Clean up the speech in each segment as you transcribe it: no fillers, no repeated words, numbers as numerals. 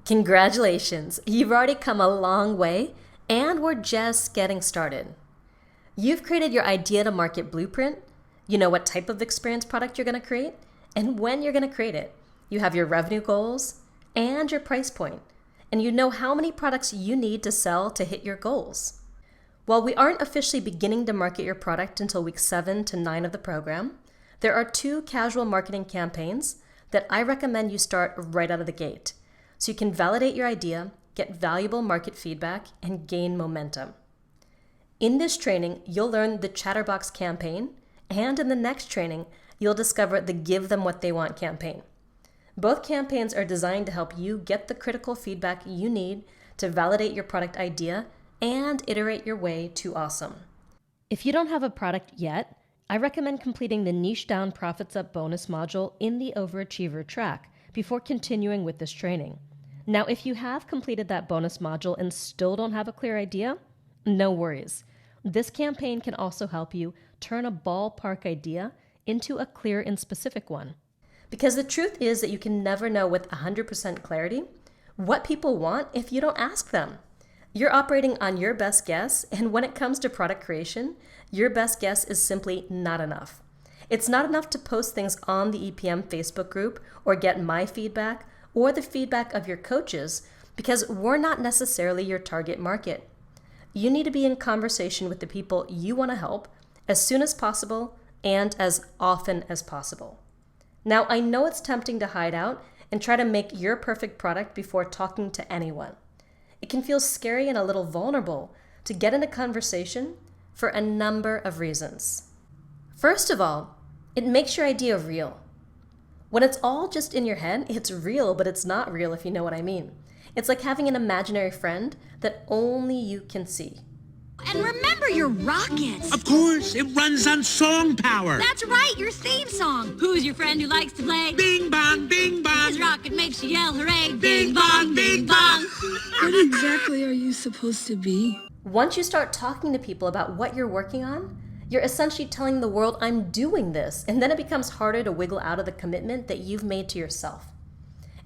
Congratulations, you've already come a long way, and we're just getting started. You've created your idea to market blueprint, you know what type of experience product you're going to create, and when you're going to create it. You have your revenue goals and your price point, and you know how many products you need to sell to hit your goals. While we aren't officially beginning to market your product until week 7 to 9 of the program, there are 2 casual marketing campaigns that I recommend you start right out of the gate, so you can validate your idea, get valuable market feedback, and gain momentum. In this training, you'll learn the Chatterbox campaign, and in the next training, you'll discover the Give Them What They Want campaign. Both campaigns are designed to help you get the critical feedback you need to validate your product idea and iterate your way to awesome. If you don't have a product yet, I recommend completing the Niche Down Profits Up bonus module in the Overachiever track before continuing with this training. Now, if you have completed that bonus module and still don't have a clear idea, no worries. This campaign can also help you turn a ballpark idea into a clear and specific one. Because the truth is that you can never know with 100% clarity what people want if you don't ask them. You're operating on your best guess, and when it comes to product creation, your best guess is simply not enough. It's not enough to post things on the EPM Facebook group or get my feedback or the feedback of your coaches, because we're not necessarily your target market. You need to be in conversation with the people you want to help as soon as possible and as often as possible. Now, I know it's tempting to hide out and try to make your perfect product before talking to anyone. It can feel scary and a little vulnerable to get in a conversation for a number of reasons. First of all, it makes your idea real. When it's all just in your head, it's real, but it's not real, if you know what I mean. It's like having an imaginary friend that only you can see. And remember your rockets! Of course, it runs on song power. That's right, your theme song. Who's your friend who likes to play? Bing bong, bing bong. His rocket makes you yell hooray. Bing bong, bing bong. What exactly are you supposed to be? Once you start talking to people about what you're working on, you're essentially telling the world, I'm doing this, and then it becomes harder to wiggle out of the commitment that you've made to yourself.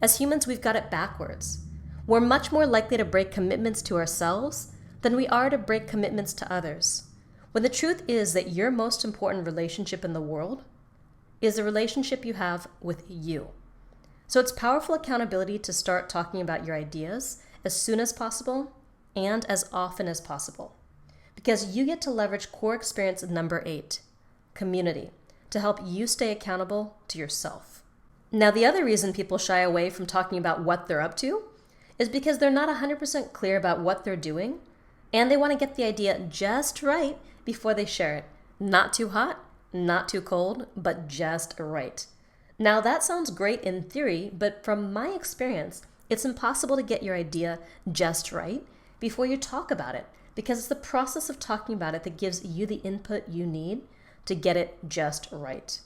As humans, we've got it backwards. We're much more likely to break commitments to ourselves than we are to break commitments to others. When the truth is that your most important relationship in the world is the relationship you have with you. So it's powerful accountability to start talking about your ideas as soon as possible and as often as possible. Because you get to leverage core experience number 8, community, to help you stay accountable to yourself. Now, the other reason people shy away from talking about what they're up to is because they're not 100% clear about what they're doing, and they want to get the idea just right before they share it. Not too hot, not too cold, but just right. Now, that sounds great in theory, but from my experience, it's impossible to get your idea just right before you talk about it, because it's the process of talking about it that gives you the input you need to get it just right.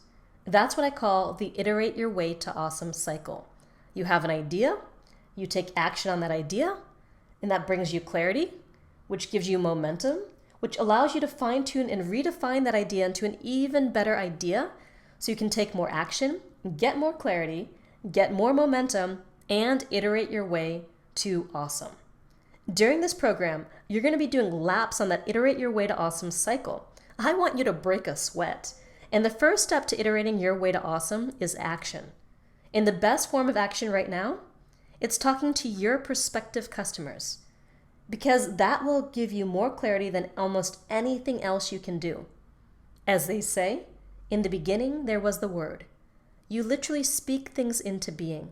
That's what I call the iterate your way to awesome cycle. You have an idea, you take action on that idea, and that brings you clarity, which gives you momentum, which allows you to fine-tune and redefine that idea into an even better idea so you can take more action, get more clarity, get more momentum, and iterate your way to awesome. During this program, you're going to be doing laps on that iterate your way to awesome cycle. I want you to break a sweat. And the first step to iterating your way to awesome is action. In the best form of action right now, it's talking to your prospective customers, because that will give you more clarity than almost anything else you can do. As they say, in the beginning there was the Word. You literally speak things into being.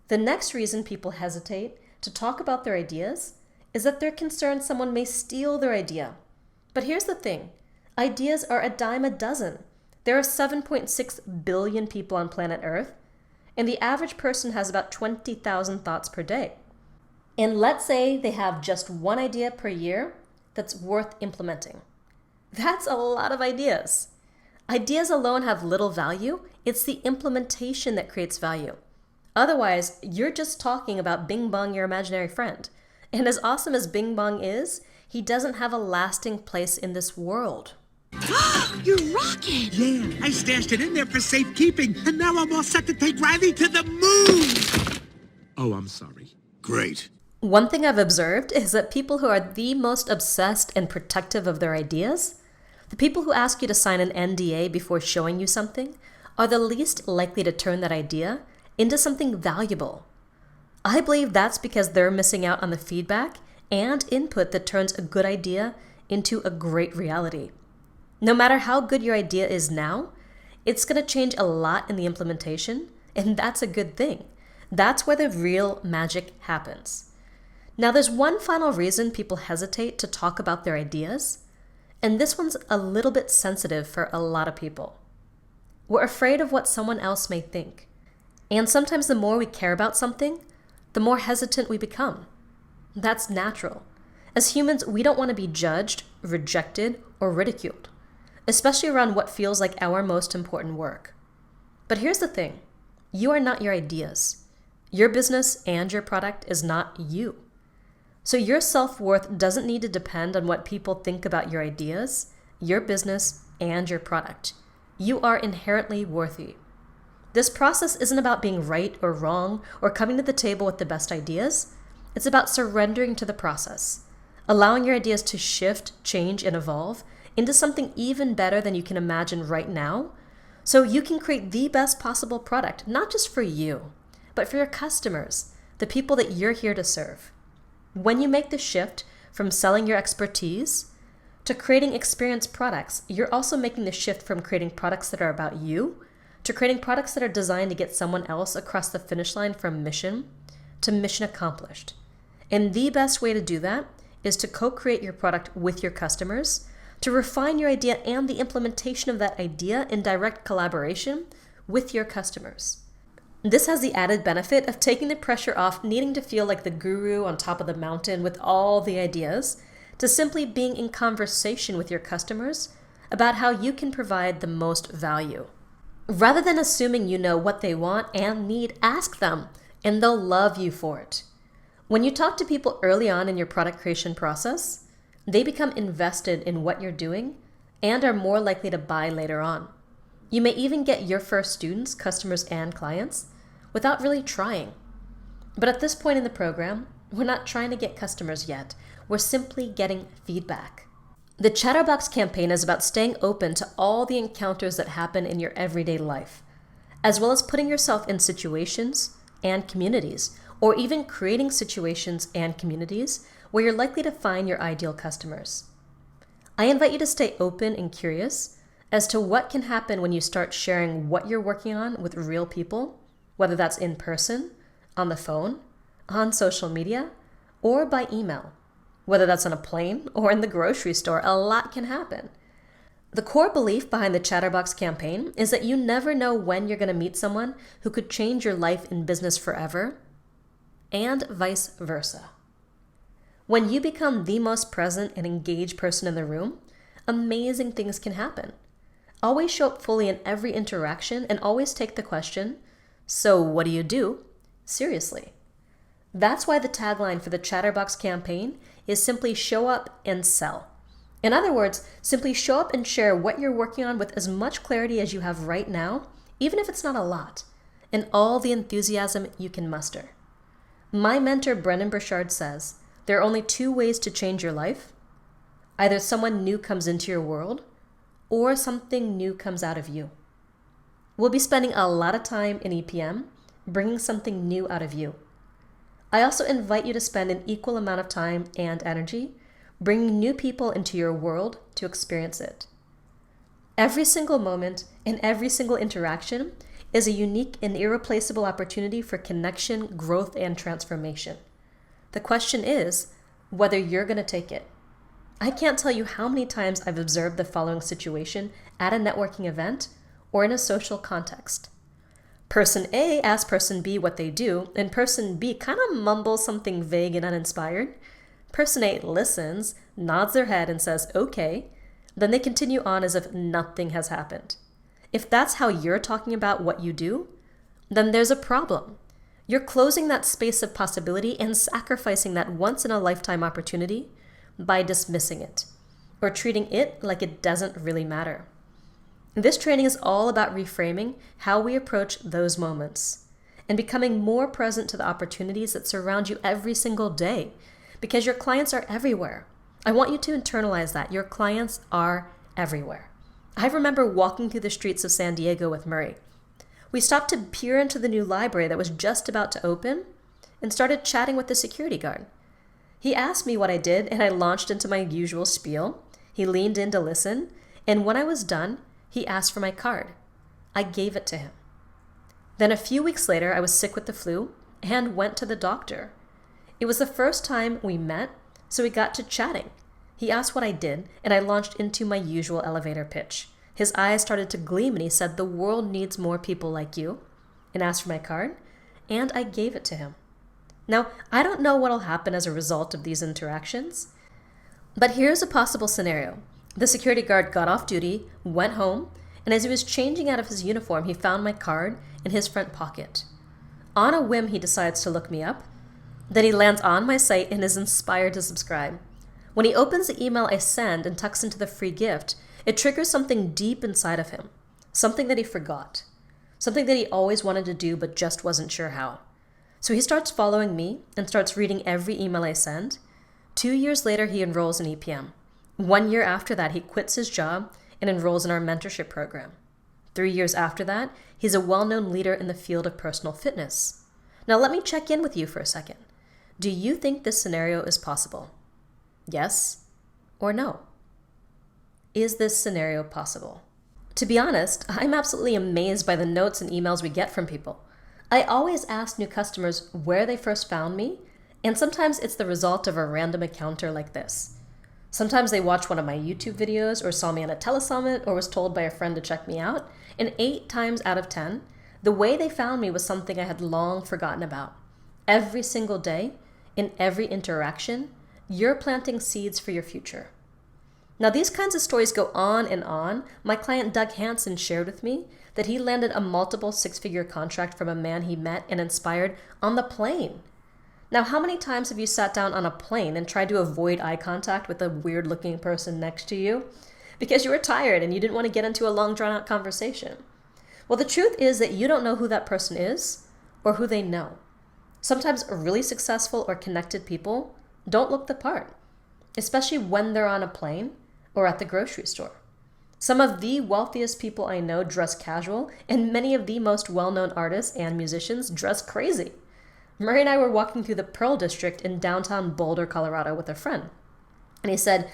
The next reason people hesitate to talk about their ideas is that they're concerned someone may steal their idea. But here's the thing, ideas are a dime a dozen. There are 7.6 billion people on planet Earth, and the average person has about 20,000 thoughts per day. And let's say they have just one idea per year that's worth implementing. That's a lot of ideas. Ideas alone have little value. It's the implementation that creates value. Otherwise, you're just talking about Bing Bong, your imaginary friend. And as awesome as Bing Bong is, he doesn't have a lasting place in this world. Your rocket! Yeah, I stashed it in there for safekeeping, and now I'm all set to take Riley to the moon. Oh, I'm sorry. Great. One thing I've observed is that people who are the most obsessed and protective of their ideas, the people who ask you to sign an NDA before showing you something, are the least likely to turn that idea into something valuable. I believe that's because they're missing out on the feedback and input that turns a good idea into a great reality. No matter how good your idea is now, it's going to change a lot in the implementation, and that's a good thing. That's where the real magic happens. Now, there's one final reason people hesitate to talk about their ideas, and this one's a little bit sensitive for a lot of people. We're afraid of what someone else may think. And sometimes the more we care about something, the more hesitant we become. That's natural. As humans, we don't want to be judged, rejected, or ridiculed, especially around what feels like our most important work. But here's the thing. You are not your ideas. Your business and your product is not you. So your self-worth doesn't need to depend on what people think about your ideas, your business, and your product. You are inherently worthy. This process isn't about being right or wrong or coming to the table with the best ideas. It's about surrendering to the process, allowing your ideas to shift, change, and evolve into something even better than you can imagine right now, so you can create the best possible product, not just for you, but for your customers, the people that you're here to serve. When you make the shift from selling your expertise to creating experienced products, you're also making the shift from creating products that are about you to creating products that are designed to get someone else across the finish line from mission to mission accomplished. And the best way to do that is to co-create your product with your customers, to refine your idea and the implementation of that idea in direct collaboration with your customers. This has the added benefit of taking the pressure off needing to feel like the guru on top of the mountain with all the ideas, to simply being in conversation with your customers about how you can provide the most value. Rather than assuming you know what they want and need, ask them, and they'll love you for it. When you talk to people early on in your product creation process, they become invested in what you're doing and are more likely to buy later on. You may even get your first students, customers, and clients without really trying. But at this point in the program, we're not trying to get customers yet. We're simply getting feedback. The Chatterbox campaign is about staying open to all the encounters that happen in your everyday life, as well as putting yourself in situations and communities, or even creating situations and communities where you're likely to find your ideal customers. I invite you to stay open and curious as to what can happen when you start sharing what you're working on with real people, whether that's in person, on the phone, on social media, or by email. Whether that's on a plane or in the grocery store, a lot can happen. The core belief behind the Chatterbox campaign is that you never know when you're going to meet someone who could change your life and business forever, and vice versa. When you become the most present and engaged person in the room, amazing things can happen. Always show up fully in every interaction and always take the question, "So what do you do?" seriously. That's why the tagline for the Chatterbox campaign is simply show up and sell. In other words, simply show up and share what you're working on with as much clarity as you have right now, even if it's not a lot, and all the enthusiasm you can muster. My mentor, Brendan Burchard, says, there are only two ways to change your life. Either someone new comes into your world, or something new comes out of you. We'll be spending a lot of time in EPM bringing something new out of you. I also invite you to spend an equal amount of time and energy bringing new people into your world to experience it. Every single moment and every single interaction is a unique and irreplaceable opportunity for connection, growth, and transformation. The question is whether you're going to take it. I can't tell you how many times I've observed the following situation at a networking event or in a social context. Person A asks person B what they do, and person B kind of mumbles something vague and uninspired. Person A listens, nods their head, and says, "Okay." Then they continue on as if nothing has happened. If that's how you're talking about what you do, then there's a problem. You're closing that space of possibility and sacrificing that once-in-a-lifetime opportunity by dismissing it, or treating it like it doesn't really matter. This training is all about reframing how we approach those moments. and becoming more present to the opportunities that surround you every single day, because your clients are everywhere. I want you to internalize that. Your clients are everywhere. I remember walking through the streets of San Diego with Murray. We stopped to peer into the new library that was just about to open and started chatting with the security guard. He asked me what I did, and I launched into my usual spiel. He leaned in to listen, and when I was done, he asked for my card. I gave it to him. Then a few weeks later, I was sick with the flu and went to the doctor. It was the first time we met, so we got to chatting. He asked what I did, and I launched into my usual elevator pitch. His eyes started to gleam, and he said, "The world needs more people like you," and asked for my card, and I gave it to him. Now, I don't know what'll happen as a result of these interactions, but here's a possible scenario. The security guard got off duty, went home, and as he was changing out of his uniform, he found my card in his front pocket. On a whim, he decides to look me up. Then he lands on my site and is inspired to subscribe. When he opens the email I send and tucks into the free gift, it triggers something deep inside of him, something that he forgot, something that he always wanted to do but just wasn't sure how. So he starts following me and starts reading every email I send. 2 years later, he enrolls in EPM. 1 year after that, he quits his job and enrolls in our mentorship program. 3 years after that, he's a well-known leader in the field of personal fitness. Now let me check in with you for a second. Do you think this scenario is possible? Yes or no? Is this scenario possible? To be honest, I'm absolutely amazed by the notes and emails we get from people. I always ask new customers where they first found me, and sometimes it's the result of a random encounter like this. Sometimes they watched one of my YouTube videos or saw me on a telesummit or was told by a friend to check me out, and 8 times out of 10, the way they found me was something I had long forgotten about. Every single day, in every interaction, you're planting seeds for your future. Now, these kinds of stories go on and on. My client Doug Hansen shared with me that he landed a multiple 6-figure contract from a man he met and inspired on the plane. Now, how many times have you sat down on a plane and tried to avoid eye contact with a weird-looking person next to you because you were tired and you didn't want to get into a long, drawn-out conversation? Well, the truth is that you don't know who that person is or who they know. Sometimes really successful or connected people don't look the part, especially when they're on a plane or at the grocery store. Some of the wealthiest people I know dress casual, and many of the most well-known artists and musicians dress crazy. Murray and I were walking through the Pearl District in downtown Boulder, Colorado with a friend. And he said,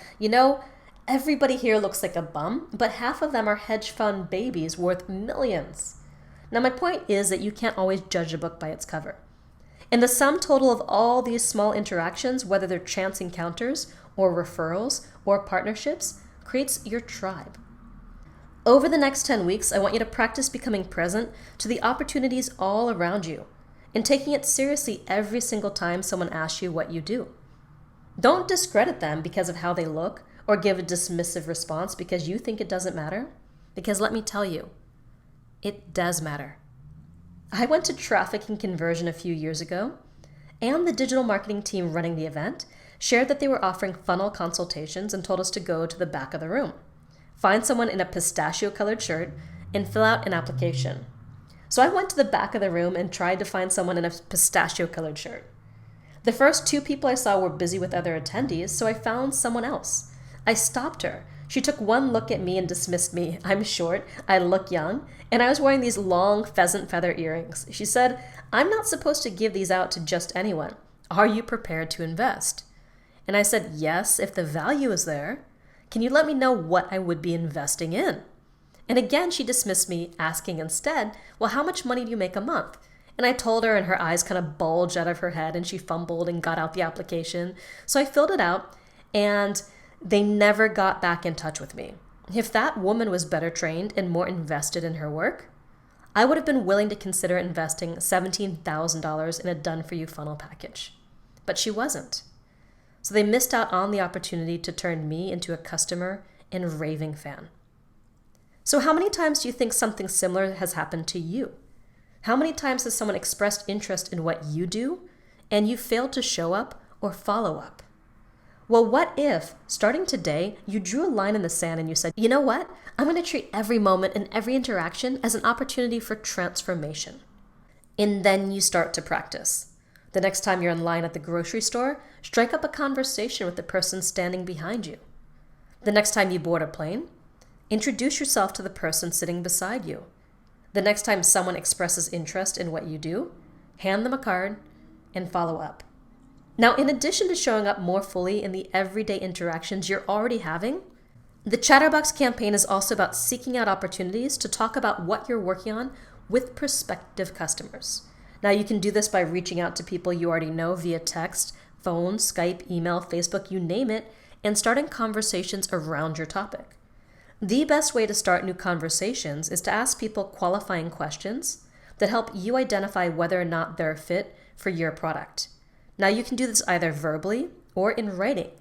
everybody here looks like a bum, but half of them are hedge fund babies worth millions. Now, my point is that you can't always judge a book by its cover. And the sum total of all these small interactions, whether they're chance encounters or referrals or partnerships, creates your tribe. Over the next 10 weeks, I want you to practice becoming present to the opportunities all around you and taking it seriously every single time someone asks you what you do. Don't discredit them because of how they look or give a dismissive response because you think it doesn't matter. Because let me tell you, it does matter. I went to Traffic and Conversion a few years ago, and the digital marketing team running the event shared that they were offering funnel consultations and told us to go to the back of the room, find someone in a pistachio-colored shirt, and fill out an application. So I went to the back of the room and tried to find someone in a pistachio-colored shirt. The first 2 people I saw were busy with other attendees, so I found someone else. I stopped her. She took one look at me and dismissed me. I'm short, I look young, and I was wearing these long pheasant feather earrings. She said, "I'm not supposed to give these out to just anyone. Are you prepared to invest?" And I said, "Yes, if the value is there. Can you let me know what I would be investing in?" And again, she dismissed me, asking instead, "Well, how much money do you make a month?" And I told her, and her eyes kind of bulged out of her head, and she fumbled and got out the application. So I filled it out, and they never got back in touch with me. If that woman was better trained and more invested in her work, I would have been willing to consider investing $17,000 in a done-for-you funnel package. But she wasn't. So they missed out on the opportunity to turn me into a customer and raving fan. So how many times do you think something similar has happened to you? How many times has someone expressed interest in what you do and you failed to show up or follow up? Well, what if, starting today, you drew a line in the sand and you said, "You know what? I'm going to treat every moment and every interaction as an opportunity for transformation." And then you start to practice. The next time you're in line at the grocery store, strike up a conversation with the person standing behind you. The next time you board a plane, introduce yourself to the person sitting beside you. The next time someone expresses interest in what you do, hand them a card and follow up. Now, in addition to showing up more fully in the everyday interactions you're already having, the Chatterbox campaign is also about seeking out opportunities to talk about what you're working on with prospective customers. Now, you can do this by reaching out to people you already know via text, phone, Skype, email, Facebook, you name it, and starting conversations around your topic. The best way to start new conversations is to ask people qualifying questions that help you identify whether or not they're a fit for your product. Now, you can do this either verbally or in writing.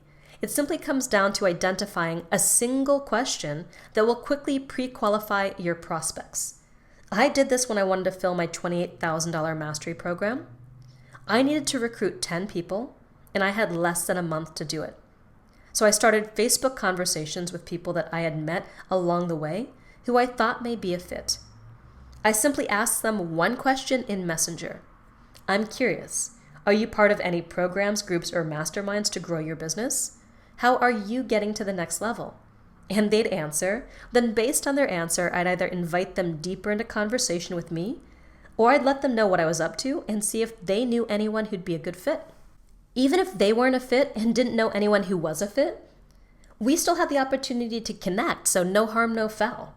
It simply comes down to identifying a single question that will quickly pre-qualify your prospects. I did this when I wanted to fill my $28,000 mastery program. I needed to recruit 10 people, and I had less than a month to do it. So I started Facebook conversations with people that I had met along the way who I thought may be a fit. I simply asked them one question in Messenger. I'm curious, are you part of any programs, groups, or masterminds to grow your business? How are you getting to the next level? And they'd answer. Then based on their answer, I'd either invite them deeper into conversation with me, or I'd let them know what I was up to and see if they knew anyone who'd be a good fit. Even if they weren't a fit and didn't know anyone who was a fit, we still had the opportunity to connect, so no harm, no foul.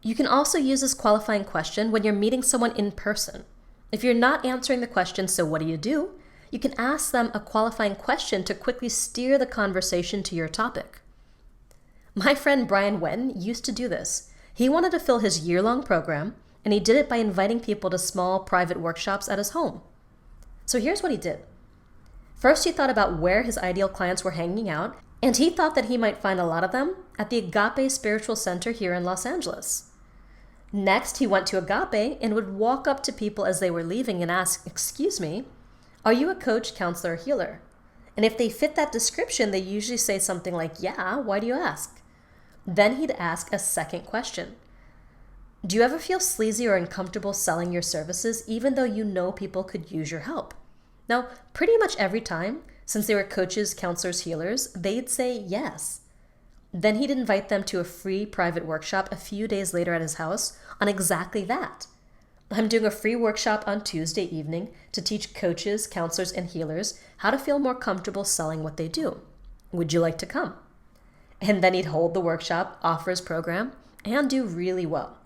You can also use this qualifying question when you're meeting someone in person. If you're not answering the question, so what do? You can ask them a qualifying question to quickly steer the conversation to your topic. My friend Brian Wen used to do this. He wanted to fill his year-long program, and he did it by inviting people to small private workshops at his home. So here's what he did. First, he thought about where his ideal clients were hanging out, and he thought that he might find a lot of them at the Agape Spiritual Center here in Los Angeles. Next, he went to Agape and would walk up to people as they were leaving and ask, "Excuse me, are you a coach, counselor, or healer?" And if they fit that description, they usually say something like, "Yeah, why do you ask?" Then he'd ask a second question. Do you ever feel sleazy or uncomfortable selling your services even though you know people could use your help? Now, pretty much every time, since they were coaches, counselors, healers, they'd say yes. Then he'd invite them to a free private workshop a few days later at his house on exactly that. I'm doing a free workshop on Tuesday evening to teach coaches, counselors, and healers how to feel more comfortable selling what they do. Would you like to come? And then he'd hold the workshop, offer his program, and do really well.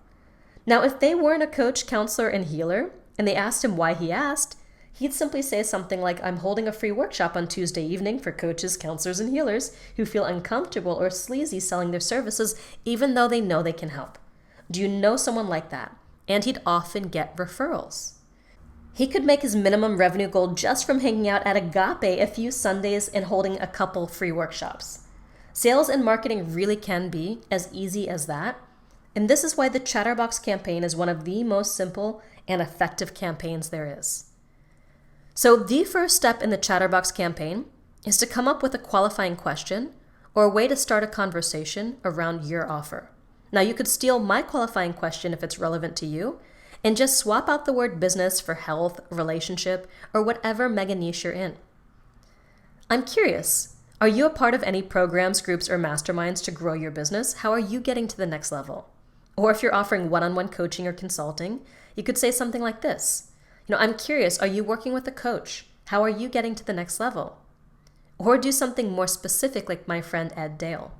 Now, if they weren't a coach, counselor, and healer, and they asked him why he asked, he'd simply say something like, "I'm holding a free workshop on Tuesday evening for coaches, counselors, and healers who feel uncomfortable or sleazy selling their services even though they know they can help. Do you know someone like that?" And he'd often get referrals. He could make his minimum revenue goal just from hanging out at Agape a few Sundays and holding a couple free workshops. Sales and marketing really can be as easy as that. And this is why the Chatterbox campaign is one of the most simple and effective campaigns there is. So the first step in the Chatterbox campaign is to come up with a qualifying question or a way to start a conversation around your offer. Now, you could steal my qualifying question if it's relevant to you and just swap out the word business for health, relationship, or whatever mega niche you're in. I'm curious, are you a part of any programs, groups, or masterminds to grow your business? How are you getting to the next level? Or if you're offering one-on-one coaching or consulting, you could say something like this. I'm curious, are you working with a coach? How are you getting to the next level? Or do something more specific like my friend Ed Dale.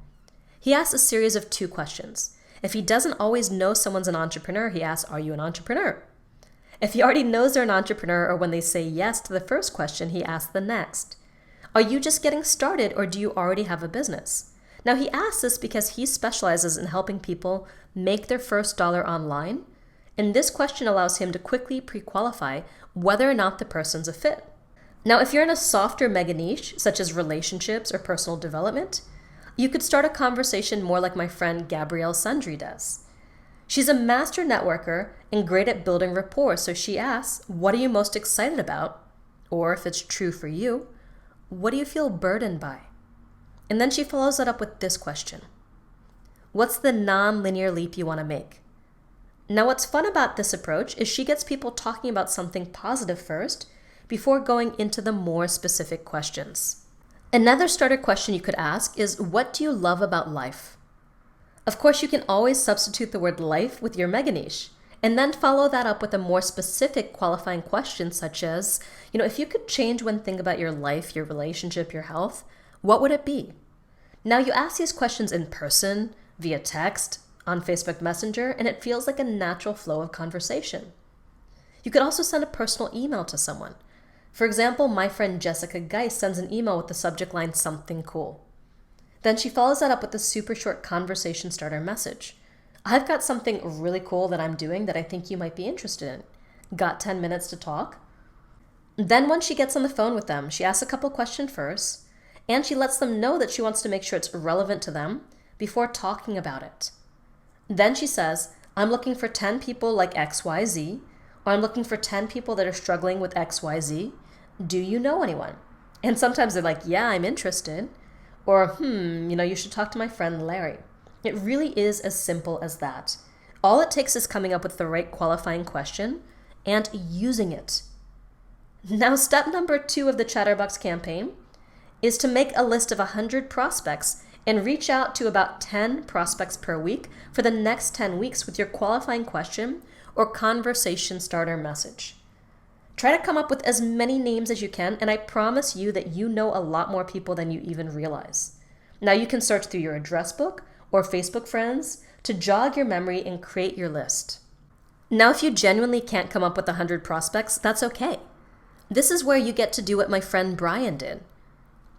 He asks a series of 2 questions. If he doesn't always know someone's an entrepreneur, he asks, "Are you an entrepreneur?" If he already knows they're an entrepreneur or when they say yes to the first question, he asks the next. Are you just getting started or do you already have a business? Now, he asks this because he specializes in helping people make their first dollar online. And this question allows him to quickly pre-qualify whether or not the person's a fit. Now, if you're in a softer mega niche, such as relationships or personal development, you could start a conversation more like my friend Gabrielle Sundry does. She's a master networker and great at building rapport, so she asks, "What are you most excited about?" Or if it's true for you, "What do you feel burdened by?" And then she follows that up with this question. "What's the non-linear leap you want to make?" Now, what's fun about this approach is she gets people talking about something positive first before going into the more specific questions. Another starter question you could ask is, what do you love about life? Of course, you can always substitute the word life with your mega niche, and then follow that up with a more specific qualifying question such as, if you could change one thing about your life, your relationship, your health, what would it be? Now, you ask these questions in person, via text, on Facebook Messenger, and it feels like a natural flow of conversation. You could also send a personal email to someone. For example, my friend Jessica Geis sends an email with the subject line, something cool. Then she follows that up with a super short conversation starter message. I've got something really cool that I'm doing that I think you might be interested in. Got 10 minutes to talk? Then once she gets on the phone with them, she asks a couple questions first, and she lets them know that she wants to make sure it's relevant to them before talking about it. Then she says, I'm looking for 10 people like XYZ, or I'm looking for 10 people that are struggling with XYZ. Do you know anyone? And sometimes they're like, yeah, I'm interested. Or, you should talk to my friend Larry. It really is as simple as that. All it takes is coming up with the right qualifying question and using it. Now, step number 2 of the Chatterbox campaign is to make a list of 100 prospects and reach out to about 10 prospects per week for the next 10 weeks with your qualifying question or conversation starter message. Try to come up with as many names as you can, and I promise you that you know a lot more people than you even realize. Now, you can search through your address book or Facebook friends to jog your memory and create your list. Now, if you genuinely can't come up with 100 prospects, that's okay. This is where you get to do what my friend Brian did.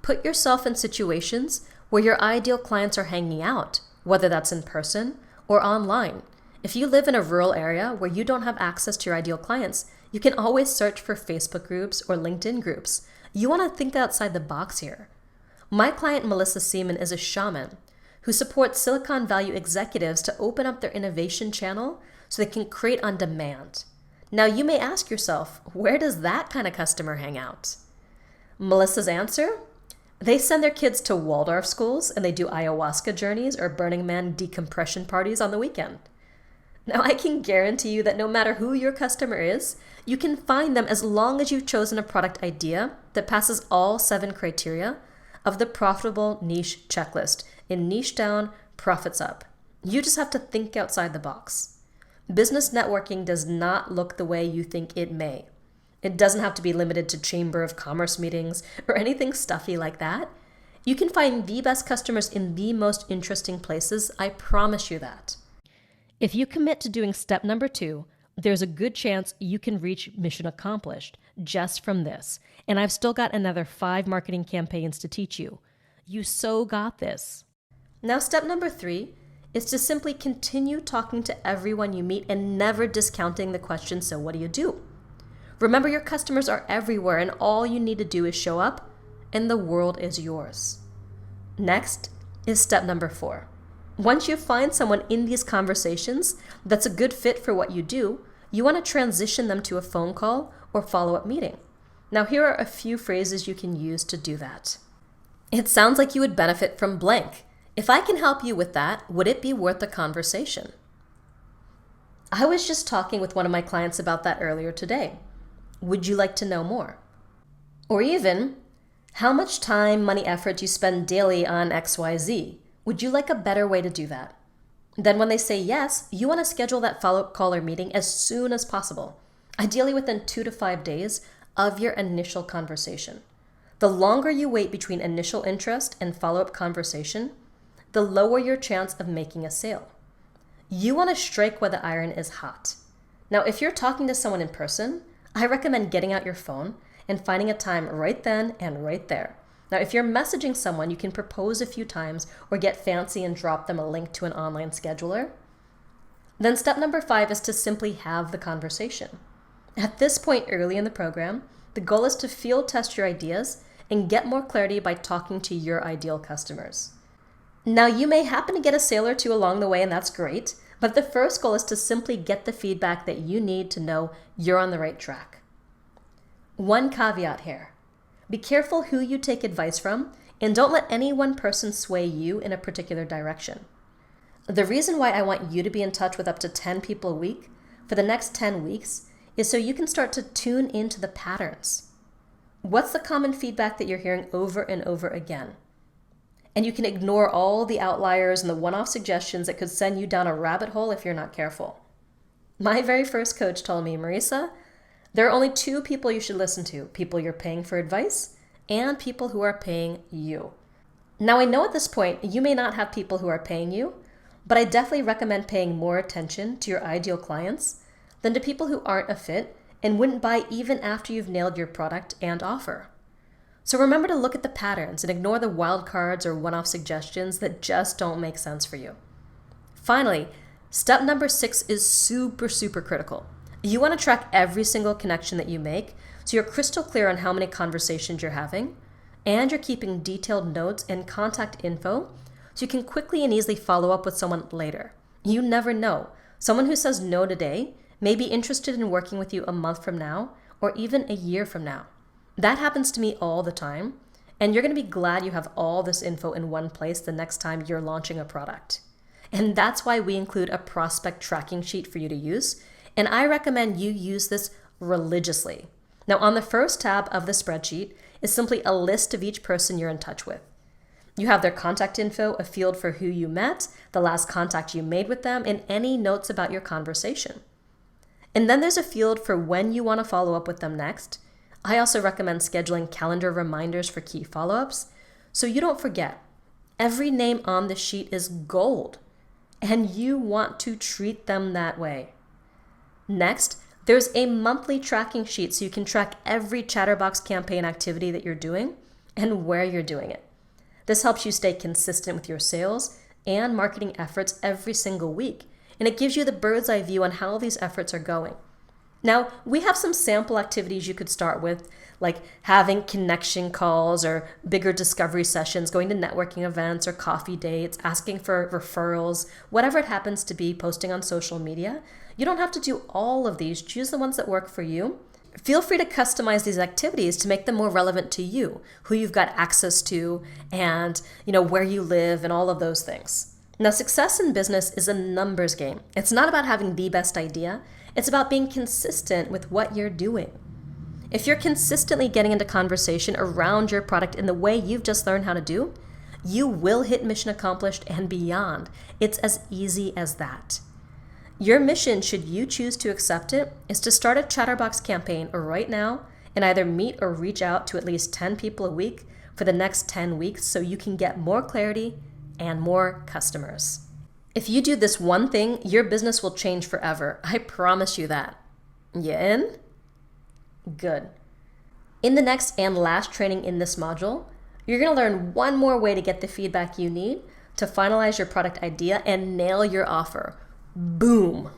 Put yourself in situations where your ideal clients are hanging out, whether that's in person or online. If you live in a rural area where you don't have access to your ideal clients, you can always search for Facebook groups or LinkedIn groups. You want to think outside the box here. My client Melissa Seaman is a shaman who supports Silicon Valley executives to open up their innovation channel so they can create on demand. Now you may ask yourself, where does that kind of customer hang out? Melissa's answer? They send their kids to Waldorf schools and they do ayahuasca journeys or Burning Man decompression parties on the weekend. Now I can guarantee you that no matter who your customer is, you can find them as long as you've chosen a product idea that passes all 7 criteria of the profitable niche checklist in niche down, profits up. You just have to think outside the box. Business networking does not look the way you think it may. It doesn't have to be limited to Chamber of Commerce meetings or anything stuffy like that. You can find the best customers in the most interesting places, I promise you that. If you commit to doing step number 2, there's a good chance you can reach mission accomplished just from this. And I've still got another 5 marketing campaigns to teach you. You so got this. Now, step number 3 is to simply continue talking to everyone you meet and never discounting the question, so what do you do? Remember, your customers are everywhere and all you need to do is show up and the world is yours. Next is step number 4. Once you find someone in these conversations that's a good fit for what you do, you want to transition them to a phone call or follow-up meeting. Now, here are a few phrases you can use to do that. It sounds like you would benefit from blank. If I can help you with that, would it be worth a conversation? I was just talking with one of my clients about that earlier today. Would you like to know more? Or even, how much time, money, effort do you spend daily on XYZ? Would you like a better way to do that? Then when they say yes, you want to schedule that follow-up call or meeting as soon as possible, ideally within 2 to 5 days of your initial conversation. The longer you wait between initial interest and follow-up conversation, the lower your chance of making a sale. You want to strike where the iron is hot. Now, if you're talking to someone in person, I recommend getting out your phone and finding a time right then and right there. Now, if you're messaging someone, you can propose a few times or get fancy and drop them a link to an online scheduler. Then step number 5 is to simply have the conversation. At this point early in the program, the goal is to field test your ideas and get more clarity by talking to your ideal customers. Now, you may happen to get a sale or 2 along the way, and that's great, but the first goal is to simply get the feedback that you need to know you're on the right track. One caveat here. Be careful who you take advice from, and don't let any one person sway you in a particular direction. The reason why I want you to be in touch with up to 10 people a week for the next 10 weeks is so you can start to tune into the patterns. What's the common feedback that you're hearing over and over again? And you can ignore all the outliers and the one-off suggestions that could send you down a rabbit hole if you're not careful. My very first coach told me, Marisa, there are only two people you should listen to, people you're paying for advice and people who are paying you. Now I know at this point you may not have people who are paying you, but I definitely recommend paying more attention to your ideal clients than to people who aren't a fit and wouldn't buy even after you've nailed your product and offer. So remember to look at the patterns and ignore the wild cards or one-off suggestions that just don't make sense for you. Finally, step number 6 is super critical. You want to track every single connection that you make so you're crystal clear on how many conversations you're having, and you're keeping detailed notes and contact info so you can quickly and easily follow up with someone later. You never know. Someone who says no today may be interested in working with you a month from now or even a year from now. That happens to me all the time, and you're going to be glad you have all this info in one place the next time you're launching a product. And that's why we include a prospect tracking sheet for you to use, and I recommend you use this religiously. Now, on the first tab of the spreadsheet is simply a list of each person you're in touch with. You have their contact info, a field for who you met, the last contact you made with them, and any notes about your conversation. And then there's a field for when you want to follow up with them next. I also recommend scheduling calendar reminders for key follow-ups so you don't forget. Every name on the sheet is gold, and you want to treat them that way. Next, there's a monthly tracking sheet so you can track every Chatterbox campaign activity that you're doing and where you're doing it. This helps you stay consistent with your sales and marketing efforts every single week, and it gives you the bird's eye view on how these efforts are going. Now, we have some sample activities you could start with, like having connection calls or bigger discovery sessions, going to networking events or coffee dates, asking for referrals, whatever it happens to be, posting on social media. You don't have to do all of these. Choose the ones that work for you. Feel free to customize these activities to make them more relevant to you, who you've got access to, and where you live and all of those things. Now, success in business is a numbers game. It's not about having the best idea. It's about being consistent with what you're doing. If you're consistently getting into conversation around your product in the way you've just learned how to do, you will hit mission accomplished and beyond. It's as easy as that. Your mission, should you choose to accept it, is to start a Chatterbox campaign right now and either meet or reach out to at least 10 people a week for the next 10 weeks so you can get more clarity and more customers. If you do this one thing, your business will change forever. I promise you that. You in? Good. In the next and last training in this module, you're going to learn one more way to get the feedback you need to finalize your product idea and nail your offer. Boom.